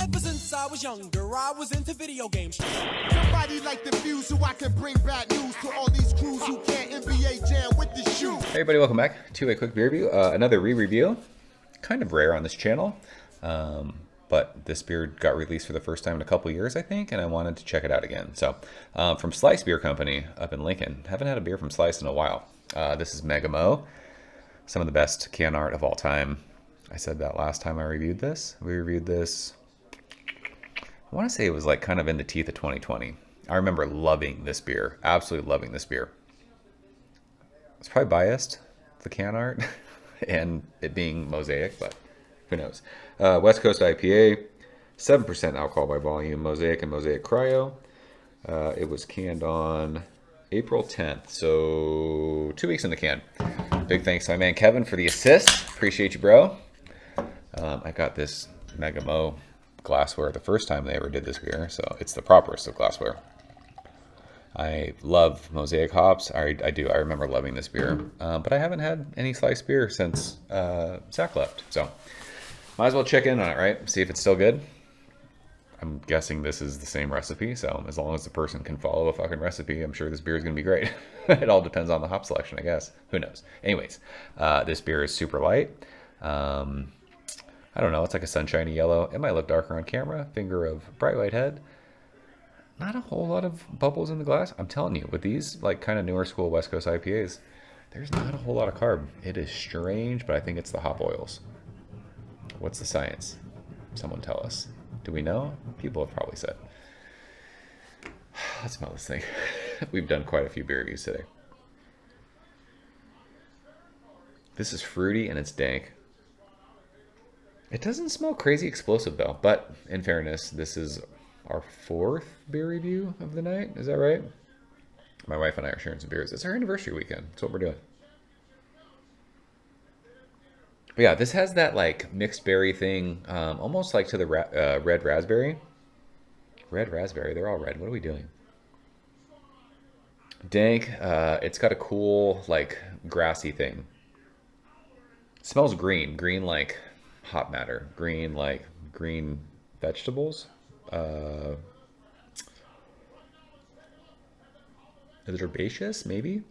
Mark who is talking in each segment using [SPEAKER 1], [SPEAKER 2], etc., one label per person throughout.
[SPEAKER 1] Ever since I was younger, I was into video games.
[SPEAKER 2] Somebody like the Fuse so I can bring bad news to all these crews who can't NBA jam with the shoe.
[SPEAKER 3] Hey everybody, welcome back to a quick beer review. Another re-review. Kind of rare on this channel, but this beer got released for the first time in a couple years, I think, and I wanted to check it out again. So, from Slice Beer Company up in Lincoln. Haven't had a beer from Slice in a while. This is Mega Mo. Some of the best can art of all time. I said that last time I reviewed this. We reviewed this, I want to say it was like kind of in the teeth of 2020. I remember loving this beer, absolutely loving this beer. It's probably biased, the can art, and it being Mosaic, but who knows. West Coast IPA, 7% alcohol by volume, Mosaic and Mosaic Cryo. It was canned on April 10th, so 2 weeks in the can. Big thanks to my man Kevin for the assist. Appreciate you, bro. I got this Mega Mo glassware the first time they ever did this beer, so it's the properest of glassware. I love Mosaic hops. I do. I remember loving this beer, but I haven't had any Slice beer since Zach left, so might as well check in on it, right? See if it's still good. I'm guessing this is the same recipe, so as long as the person can follow a fucking recipe, I'm sure this beer is going to be great. It all depends on the hop selection, I guess. Who knows? Anyways, this beer is super light. I don't know. It's like a sunshiny yellow. It might look darker on camera. Finger of bright white head. Not a whole lot of bubbles in the glass. I'm telling you, with these like kind of newer school West Coast IPAs, there's not a whole lot of carb. It is strange, but I think it's the hop oils. What's the science? Someone tell us. Do we know? People have probably said. Let's smell this thing. We've done quite a few beer reviews today. This is fruity and it's dank. It doesn't smell crazy explosive though, but in fairness, this is our fourth beer review of the night. Is that right? My wife and I are sharing some beers. It's our anniversary weekend. That's what we're doing. But yeah, this has that like mixed berry thing, almost like to the red raspberry. Red raspberry, they're all red. What are we doing? Dank, it's got a cool like grassy thing. It smells green like hot matter, green like green vegetables. Is it herbaceous? Maybe.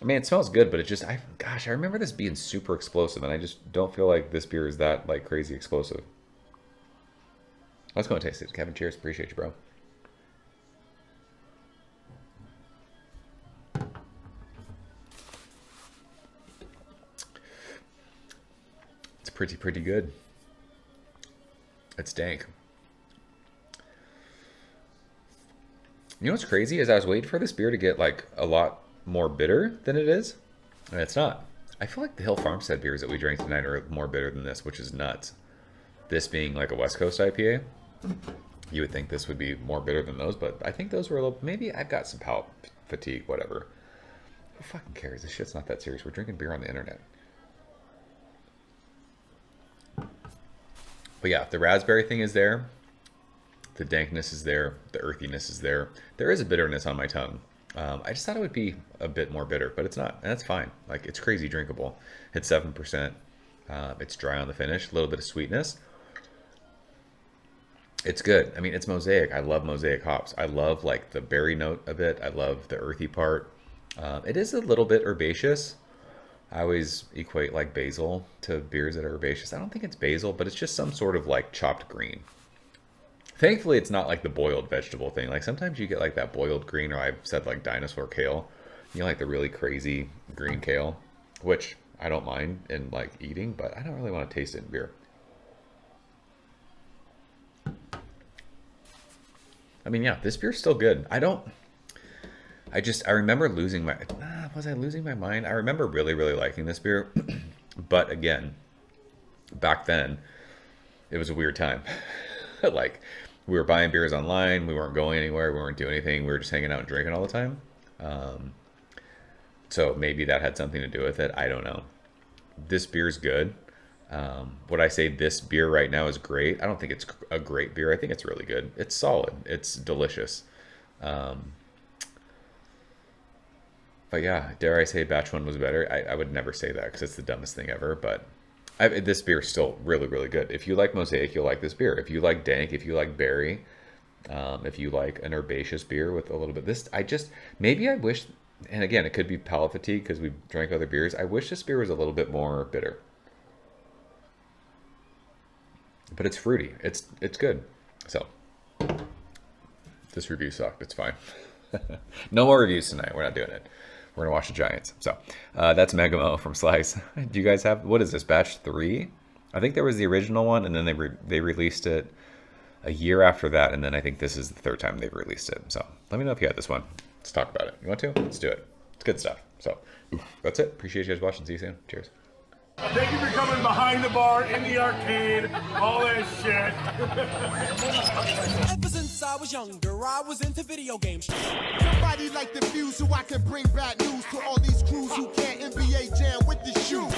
[SPEAKER 3] I mean, it smells good, but it just, gosh, I remember this being super explosive, and I just don't feel like this beer is that like crazy explosive. Let's go and taste it. Kevin, cheers. Appreciate you, bro. It's pretty good. It's dank. You know what's crazy is I was waiting for this beer to get like a lot more bitter than it is, and it's not. I feel like the Hill Farmstead beers that we drank tonight are more bitter than this, which is nuts. This being like a West Coast IPA, you would think this would be more bitter than those, but I think those were a little, maybe I've got some palate fatigue, whatever. Who fucking cares? This shit's not that serious. We're drinking beer on the internet. But yeah, the raspberry thing is there. The dankness is there. The earthiness is there. There is a bitterness on my tongue. I just thought it would be a bit more bitter, but it's not, and that's fine. Like, it's crazy drinkable. It's 7%. It's dry on the finish, a little bit of sweetness. It's good. I mean, it's Mosaic. I love Mosaic hops. I love like the berry note of it. I love the earthy part. It is a little bit herbaceous. I always equate like basil to beers that are herbaceous. I don't think it's basil, but it's just some sort of like chopped green. Thankfully, it's not like the boiled vegetable thing. Like sometimes you get like that boiled green, or I've said like dinosaur kale. You know, like the really crazy green kale, which I don't mind in like eating, but I don't really want to taste it in beer. I mean, yeah, this beer's still good. I remember losing my, was I losing my mind? I remember really liking this beer. But again, back then, it was a weird time. Like, we were buying beers online. We weren't going anywhere. We weren't doing anything. We were just hanging out and drinking all the time. So maybe that had something to do with it. I don't know. This beer's good. Would I say this beer right now is great? I don't think it's a great beer. I think it's really good. It's solid. It's delicious. But yeah, dare I say batch one was better? I would never say that because it's the dumbest thing ever. But This beer is still really, really good. If you like Mosaic, you'll like this beer. If you like Dank, if you like Berry, if you like an herbaceous beer with a little bit this, maybe I wish, and again, it could be palate fatigue because we drank other beers. I wish this beer was a little bit more bitter. But it's fruity. It's good. So this review sucked. It's fine. No more reviews tonight. We're not doing it. We're gonna watch the Giants. So that's Megamo from Slice. Do you guys have, what is this, batch 3? I think there was the original one, and then they released it a year after that, and then I think this is the 3rd time they've released it. So let me know if you had this one. Let's talk about it. You want to? Let's do it. It's good stuff. So that's it. Appreciate you guys watching. See you soon. Cheers.
[SPEAKER 4] Thank you for coming behind the bar, in the arcade, all that shit.
[SPEAKER 1] Ever since I was younger, I was into video games.
[SPEAKER 2] Somebody like the Fuse so I can bring bad news to all these crews who can't NBA jam with the shoe.